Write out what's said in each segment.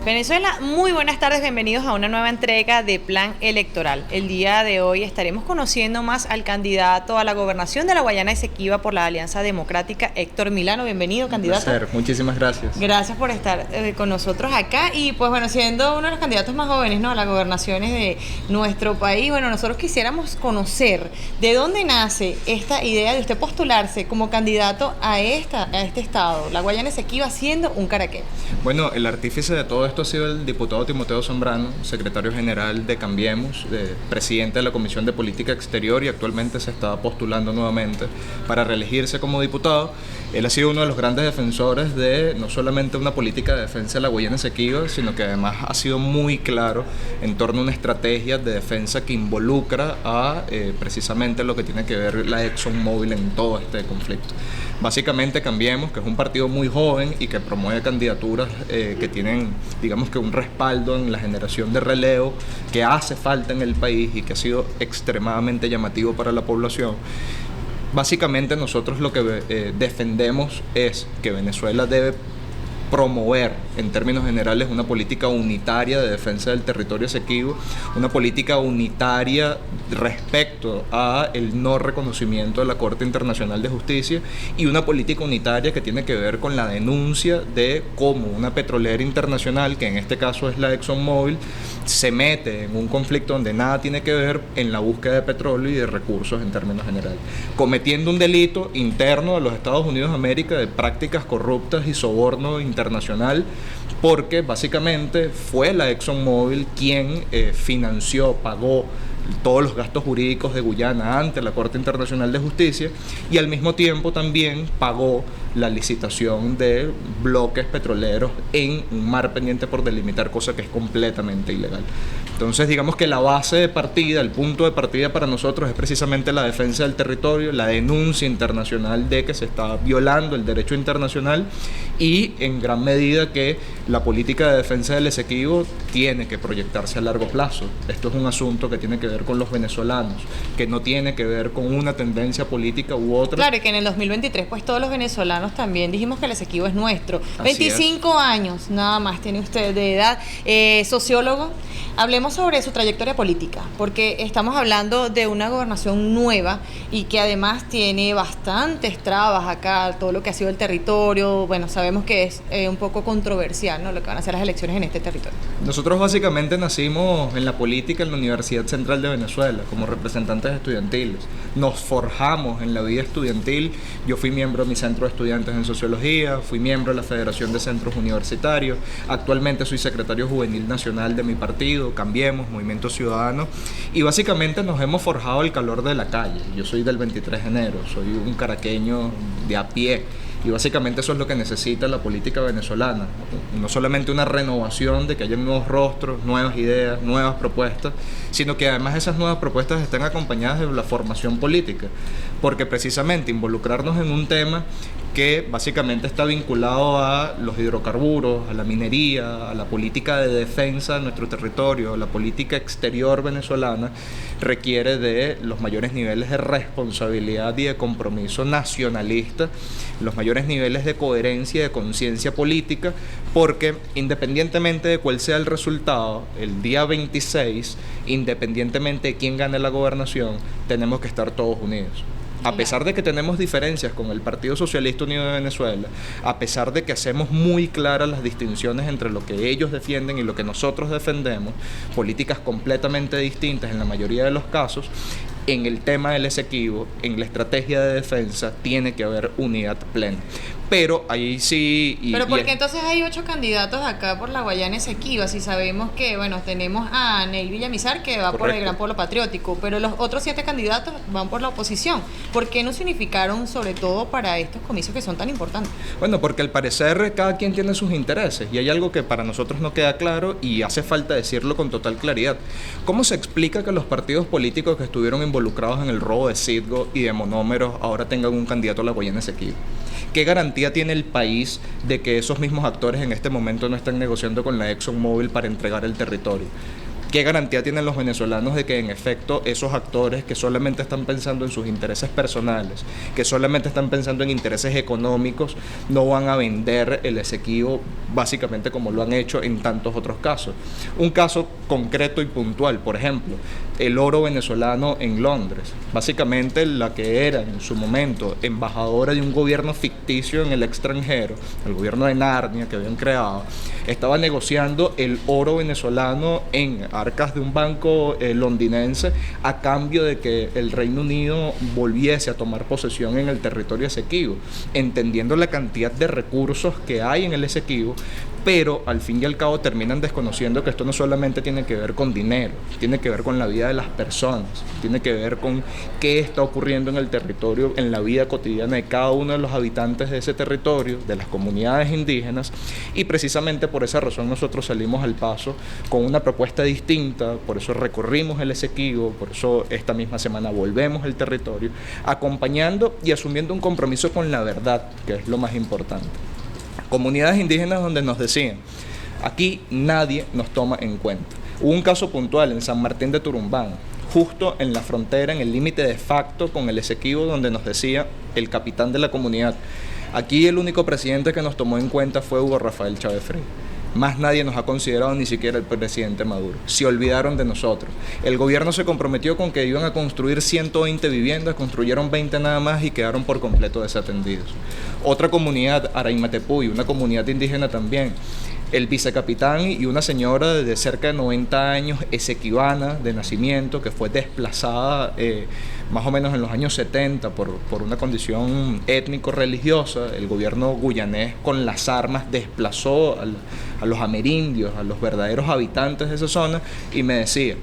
Venezuela, muy buenas tardes, bienvenidos a una nueva entrega de Plan Electoral. El día de hoy estaremos conociendo más al candidato a la gobernación de la Guayana Esequiba por la Alianza Democrática, Héctor Milano. Bienvenido, candidato. Un placer, muchísimas gracias. Gracias por estar con nosotros acá y pues bueno, siendo uno de los candidatos más jóvenes, ¿no?, a las gobernaciones de nuestro país, bueno, nosotros quisiéramos conocer de dónde nace esta idea de usted postularse como candidato a este estado, la Guayana Esequiba, siendo un caraqueño. Bueno, el artífice de todo esto ha sido el diputado Timoteo Zambrano, secretario general de Cambiemos, presidente de la Comisión de Política Exterior, y actualmente se está postulando nuevamente para reelegirse como diputado. Él ha sido uno de los grandes defensores de no solamente una política de defensa de la Guayana Esequiba, sino que además ha sido muy claro en torno a una estrategia de defensa que involucra a precisamente lo que tiene que ver la ExxonMobil en todo este conflicto. Básicamente Cambiemos, que es un partido muy joven y que promueve candidaturas que tienen, digamos que un respaldo en la generación de relevo que hace falta en el país y que ha sido extremadamente llamativo para la población. Básicamente nosotros lo que defendemos es que Venezuela debe promover en términos generales una política unitaria de defensa del territorio esequibo, una política unitaria respecto a el no reconocimiento de la Corte Internacional de Justicia y una política unitaria que tiene que ver con la denuncia de cómo una petrolera internacional, que en este caso es la ExxonMobil, se mete en un conflicto donde nada tiene que ver en la búsqueda de petróleo y de recursos en términos generales, cometiendo un delito interno de los Estados Unidos de América de prácticas corruptas y soborno internacional, porque básicamente fue la ExxonMobil quien financió, pagó todos los gastos jurídicos de Guyana ante la Corte Internacional de Justicia y al mismo tiempo también pagó la licitación de bloques petroleros en un mar pendiente por delimitar, cosa que es completamente ilegal. Entonces digamos que la base de partida, el punto de partida para nosotros es precisamente la defensa del territorio, la denuncia internacional de que se está violando el derecho internacional y en gran medida que la política de defensa del Esequibo tiene que proyectarse a largo plazo. Esto es un asunto que tiene que ver con los venezolanos, que no tiene que ver con una tendencia política u otra. Claro, y que en el 2023 pues todos los venezolanos también dijimos que el Esequibo es nuestro. Así 25 años nada más tiene usted de edad, sociólogo. Hablemos sobre su trayectoria política, porque estamos hablando de una gobernación nueva y que además tiene bastantes trabas acá, todo lo que ha sido el territorio. Bueno, sabemos que es un poco controversial, ¿no?, lo que van a ser las elecciones en este territorio. Nosotros básicamente nacimos en la política en la Universidad Central de Venezuela como representantes estudiantiles. Nos forjamos en la vida estudiantil. Yo fui miembro de mi centro de estudiantes en sociología, fui miembro de la Federación de Centros Universitarios, actualmente soy secretario juvenil nacional de mi partido, Cambiemos, Movimiento Ciudadano, y básicamente nos hemos forjado el calor de la calle. Yo soy del 23 de enero, soy un caraqueño de a pie, y básicamente eso es lo que necesita la política venezolana, no solamente una renovación de que haya nuevos rostros, nuevas ideas, nuevas propuestas, sino que además esas nuevas propuestas estén acompañadas de la formación política, porque precisamente involucrarnos en un tema que básicamente está vinculado a los hidrocarburos, a la minería, a la política de defensa de nuestro territorio, a la política exterior venezolana, requiere de los mayores niveles de responsabilidad y de compromiso nacionalista, los mayores niveles de coherencia y de conciencia política, porque independientemente de cuál sea el resultado, el día 26, independientemente de quién gane la gobernación, tenemos que estar todos unidos. A pesar de que tenemos diferencias con el Partido Socialista Unido de Venezuela, a pesar de que hacemos muy claras las distinciones entre lo que ellos defienden y lo que nosotros defendemos, políticas completamente distintas en la mayoría de los casos, en el tema del Esequibo, en la estrategia de defensa, tiene que haber unidad plena. Pero ahí sí... Pero porque entonces hay 8 candidatos acá por la Guayana Esequiba, si sabemos que, bueno, tenemos a Ney Villamizar que va por el Gran Polo Patriótico, pero los otros 7 candidatos van por la oposición. ¿Por qué no se unificaron, sobre todo para estos comicios que son tan importantes? Bueno, porque al parecer cada quien tiene sus intereses y hay algo que para nosotros no queda claro y hace falta decirlo con total claridad. ¿Cómo se explica que los partidos políticos que estuvieron involucrados en el robo de Citgo y de monómeros ahora tengan un candidato a la Guayana Esequiba? ¿Qué garantía tiene el país de que esos mismos actores en este momento no están negociando con la ExxonMobil para entregar el territorio? ¿Qué garantía tienen los venezolanos de que en efecto esos actores que solamente están pensando en sus intereses personales, que solamente están pensando en intereses económicos, no van a vender el Esequibo básicamente como lo han hecho en tantos otros casos? Un caso concreto y puntual, por ejemplo, el oro venezolano en Londres. Básicamente la que era en su momento embajadora de un gobierno ficticio en el extranjero, el gobierno de Narnia que habían creado, estaba negociando el oro venezolano en arcas de un banco londinense a cambio de que el Reino Unido volviese a tomar posesión en el territorio Esequibo, entendiendo la cantidad de recursos que hay en el Esequibo, pero al fin y al cabo terminan desconociendo que esto no solamente tiene que ver con dinero, tiene que ver con la vida de las personas, tiene que ver con qué está ocurriendo en el territorio, en la vida cotidiana de cada uno de los habitantes de ese territorio, de las comunidades indígenas, y precisamente por esa razón nosotros salimos al paso con una propuesta distinta, por eso recorrimos el Esequibo, por eso esta misma semana volvemos al territorio, acompañando y asumiendo un compromiso con la verdad, que es lo más importante. Comunidades indígenas donde nos decían, aquí nadie nos toma en cuenta. Hubo un caso puntual en San Martín de Turumbán, justo en la frontera, en el límite de facto con el Esequibo, donde nos decía el capitán de la comunidad, aquí el único presidente que nos tomó en cuenta fue Hugo Rafael Chávez Fría. Más nadie nos ha considerado, ni siquiera el presidente Maduro. Se olvidaron de nosotros. El gobierno se comprometió con que iban a construir 120 viviendas, construyeron 20 nada más y quedaron por completo desatendidos. Otra comunidad, Araimatepuy, una comunidad indígena también. El vicecapitán y una señora de cerca de 90 años, esequibana de nacimiento, que fue desplazada más o menos en los años 70 por una condición étnico-religiosa. El gobierno guyanés con las armas desplazó a los amerindios, a los verdaderos habitantes de esa zona, y me decía,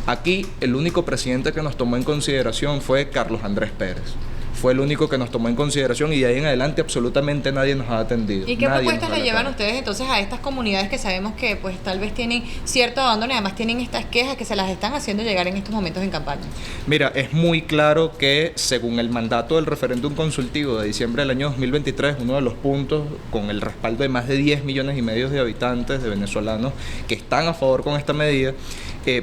aquí el único presidente que nos tomó en consideración fue Carlos Andrés Pérez. Fue el único que nos tomó en consideración y de ahí en adelante absolutamente nadie nos ha atendido. ¿Y qué propuestas le llevan ustedes entonces a estas comunidades que sabemos que pues tal vez tienen cierto abandono y además tienen estas quejas que se las están haciendo llegar en estos momentos en campaña? Mira, es muy claro que según el mandato del referéndum consultivo de diciembre del año 2023, uno de los puntos con el respaldo de más de 10 millones y medio de habitantes, de venezolanos que están a favor con esta medida,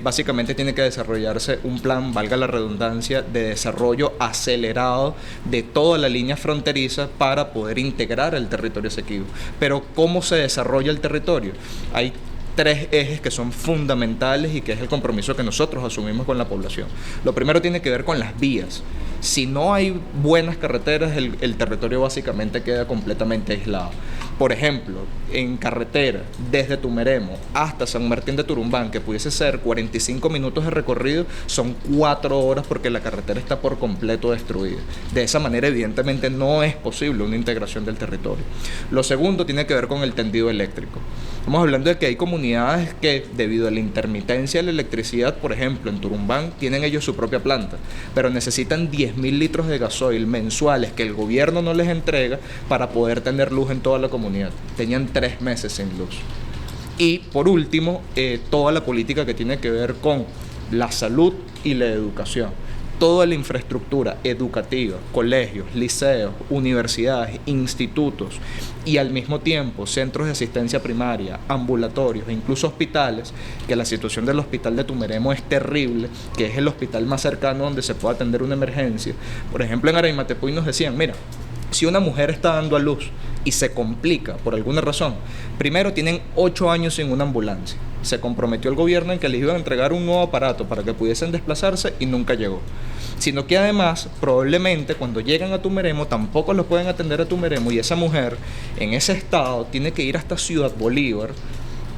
básicamente tiene que desarrollarse un plan, valga la redundancia, de desarrollo acelerado de toda la línea fronteriza para poder integrar el territorio Esequibo. Pero ¿cómo se desarrolla el territorio? Hay tres ejes que son fundamentales y que es el compromiso que nosotros asumimos con la población. Lo primero tiene que ver con las vías. Si no hay buenas carreteras, el territorio básicamente queda completamente aislado. Por ejemplo, en carretera, desde Tumeremo hasta San Martín de Turumbán, que pudiese ser 45 minutos de recorrido, son 4 horas porque la carretera está por completo destruida. De esa manera, evidentemente, no es posible una integración del territorio. Lo segundo tiene que ver con el tendido eléctrico. Estamos hablando de que hay comunidades que, debido a la intermitencia de la electricidad, por ejemplo, en Turumbán, tienen ellos su propia planta, pero necesitan 10.000 litros de gasoil mensuales que el gobierno no les entrega para poder tener luz en toda la comunidad. Tenían 3 meses sin luz. Y, por último, toda la política que tiene que ver con la salud y la educación. Toda la infraestructura educativa, colegios, liceos, universidades, institutos y al mismo tiempo centros de asistencia primaria, ambulatorios e incluso hospitales, que la situación del hospital de Tumeremo es terrible, que es el hospital más cercano donde se puede atender una emergencia. Por ejemplo, en Araimatepuy nos decían, mira, si una mujer está dando a luz y se complica por alguna razón, primero tienen 8 años sin una ambulancia. Se comprometió el gobierno en que les iban a entregar un nuevo aparato para que pudiesen desplazarse y nunca llegó. Sino que además, probablemente cuando llegan a Tumeremo tampoco los pueden atender a Tumeremo y esa mujer en ese estado tiene que ir hasta Ciudad Bolívar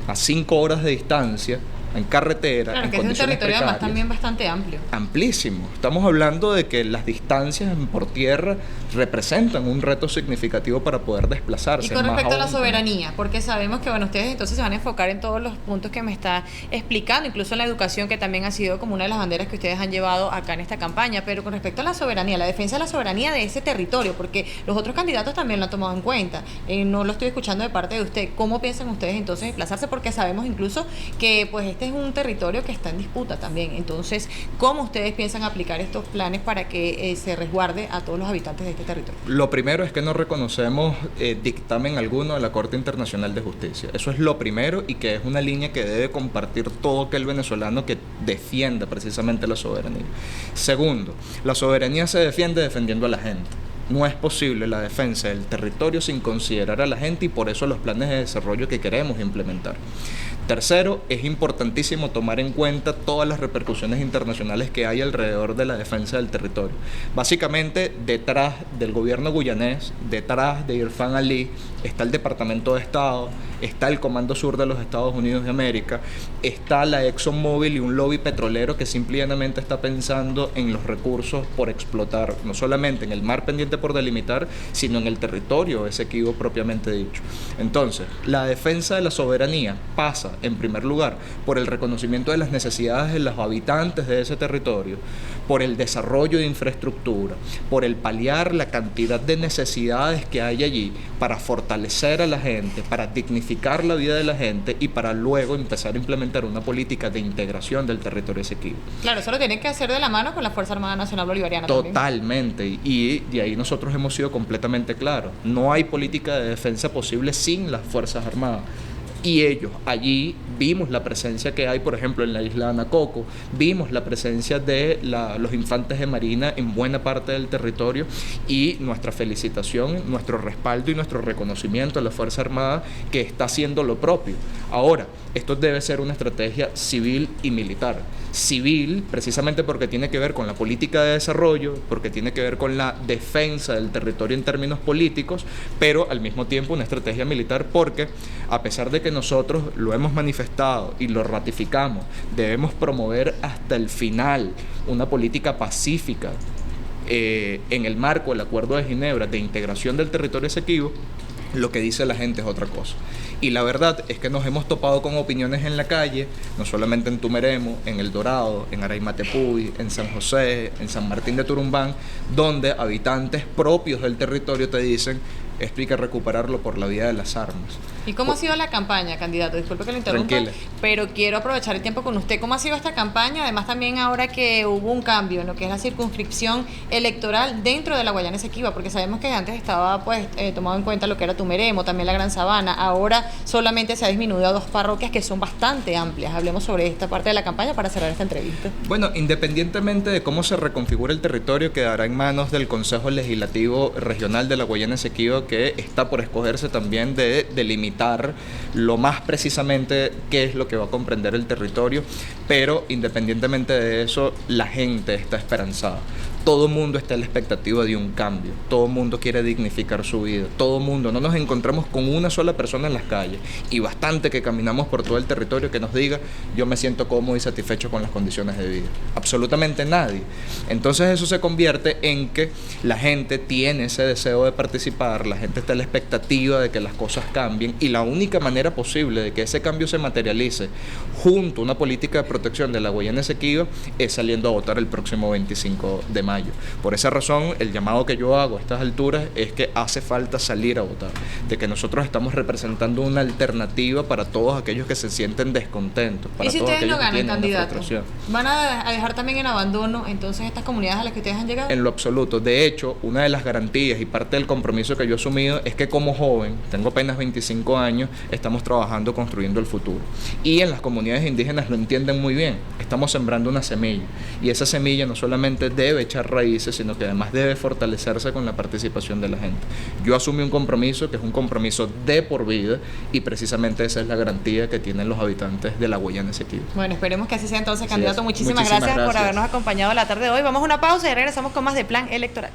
a 5 horas de distancia en carretera, claro, en que es un territorio además también bastante amplio. Amplísimo. Estamos hablando de que las distancias por tierra representan un reto significativo para poder desplazarse. Y con respecto a la soberanía, porque sabemos que bueno, ustedes entonces se van a enfocar en todos los puntos que me está explicando, incluso en la educación, que también ha sido como una de las banderas que ustedes han llevado acá en esta campaña, pero con respecto a la soberanía, la defensa de la soberanía de ese territorio, porque los otros candidatos también lo han tomado en cuenta. No lo estoy escuchando de parte de usted. ¿Cómo piensan ustedes entonces desplazarse? Porque sabemos incluso que pues este este es un territorio que está en disputa también. Entonces, ¿cómo ustedes piensan aplicar estos planes para que se resguarde a todos los habitantes de este territorio? Lo primero es que no reconocemos dictamen alguno de la Corte Internacional de Justicia. Eso es lo primero, y que es una línea que debe compartir todo aquel venezolano que defienda precisamente la soberanía. Segundo, la soberanía se defiende defendiendo a la gente. No es posible la defensa del territorio sin considerar a la gente, y por eso los planes de desarrollo que queremos implementar. Tercero, es importantísimo tomar en cuenta todas las repercusiones internacionales que hay alrededor de la defensa del territorio. Básicamente, detrás del gobierno guyanés, detrás de Irfan Ali, está el Departamento de Estado, está el Comando Sur de los Estados Unidos de América, está la ExxonMobil y un lobby petrolero que simplemente está pensando en los recursos por explotar, no solamente en el mar pendiente por delimitar, sino en el territorio Esequibo propiamente dicho. Entonces, la defensa de la soberanía pasa, en primer lugar, por el reconocimiento de las necesidades de los habitantes de ese territorio, por el desarrollo de infraestructura, por el paliar la cantidad de necesidades que hay allí, para fortalecer a la gente, para dignificar la vida de la gente y para luego empezar a implementar una política de integración del territorio Esequibo. Claro, eso lo tienen que hacer de la mano con la Fuerza Armada Nacional Bolivariana. Totalmente, también. Y de ahí nosotros hemos sido completamente claros. No hay política de defensa posible sin las Fuerzas Armadas. Y ellos, allí vimos la presencia que hay, por ejemplo, en la isla de Anacoco, vimos la presencia de los infantes de Marina en buena parte del territorio, y nuestra felicitación, nuestro respaldo y nuestro reconocimiento a la Fuerza Armada, que está haciendo lo propio. Ahora, esto debe ser una estrategia civil y militar. Civil, precisamente porque tiene que ver con la política de desarrollo, porque tiene que ver con la defensa del territorio en términos políticos, pero al mismo tiempo una estrategia militar, porque a pesar de que nosotros lo hemos manifestado y lo ratificamos, debemos promover hasta el final una política pacífica en el marco del Acuerdo de Ginebra de integración del territorio Esequibo. Lo que dice la gente es otra cosa. Y la verdad es que nos hemos topado con opiniones en la calle, no solamente en Tumeremo, en El Dorado, en Araimatepuy, en San José, en San Martín de Turumbán, donde habitantes propios del territorio te dicen: esto hay que recuperarlo por la vía de las armas. ¿Y cómo ha sido la campaña, candidato? Disculpe que lo interrumpa, Tranquila. Pero quiero aprovechar el tiempo con usted. ¿Cómo ha sido esta campaña? Además, también ahora que hubo un cambio en lo que es la circunscripción electoral dentro de la Guayana Esequiba, porque sabemos que antes estaba tomado en cuenta lo que era Tumeremo, también la Gran Sabana. Ahora solamente se ha disminuido a 2 parroquias que son bastante amplias. Hablemos sobre esta parte de la campaña para cerrar esta entrevista. Bueno, independientemente de cómo se reconfigure el territorio, quedará en manos del Consejo Legislativo Regional de la Guayana Esequiba, que está por escogerse también de delimitar lo más precisamente qué es lo que va a comprender el territorio, pero independientemente de eso, la gente está esperanzada. Todo el mundo está en la expectativa de un cambio, todo el mundo quiere dignificar su vida, todo el mundo, no nos encontramos con una sola persona en las calles, y bastante que caminamos por todo el territorio que nos diga: yo me siento cómodo y satisfecho con las condiciones de vida. Absolutamente nadie. Entonces eso se convierte en que la gente tiene ese deseo de participar, la gente está en la expectativa de que las cosas cambien, y la única manera posible de que ese cambio se materialice junto a una política de protección de la Guayana Esequiba es saliendo a votar el próximo 25 de mayo. Por esa razón, el llamado que yo hago a estas alturas es que hace falta salir a votar, de que nosotros estamos representando una alternativa para todos aquellos que se sienten descontentos. Para ¿Y si todos ustedes no aquellos que ganan, tienen una candidato? frustración. ¿Van a dejar también en abandono entonces estas comunidades a las que ustedes han llegado? En lo absoluto. De hecho, una de las garantías y parte del compromiso que yo he asumido es que como joven, tengo apenas 25 años, estamos trabajando construyendo el futuro. Y en las comunidades indígenas lo entienden muy bien. Estamos sembrando una semilla, y esa semilla no solamente debe echar raíces, sino que además debe fortalecerse con la participación de la gente. Yo asumí un compromiso que es un compromiso de por vida, y precisamente esa es la garantía que tienen los habitantes de la Guayana Esequiba. Bueno, esperemos que así sea entonces, candidato. Sí, Muchísimas gracias por habernos acompañado la tarde de hoy. Vamos a una pausa y regresamos con más de Plan Electoral.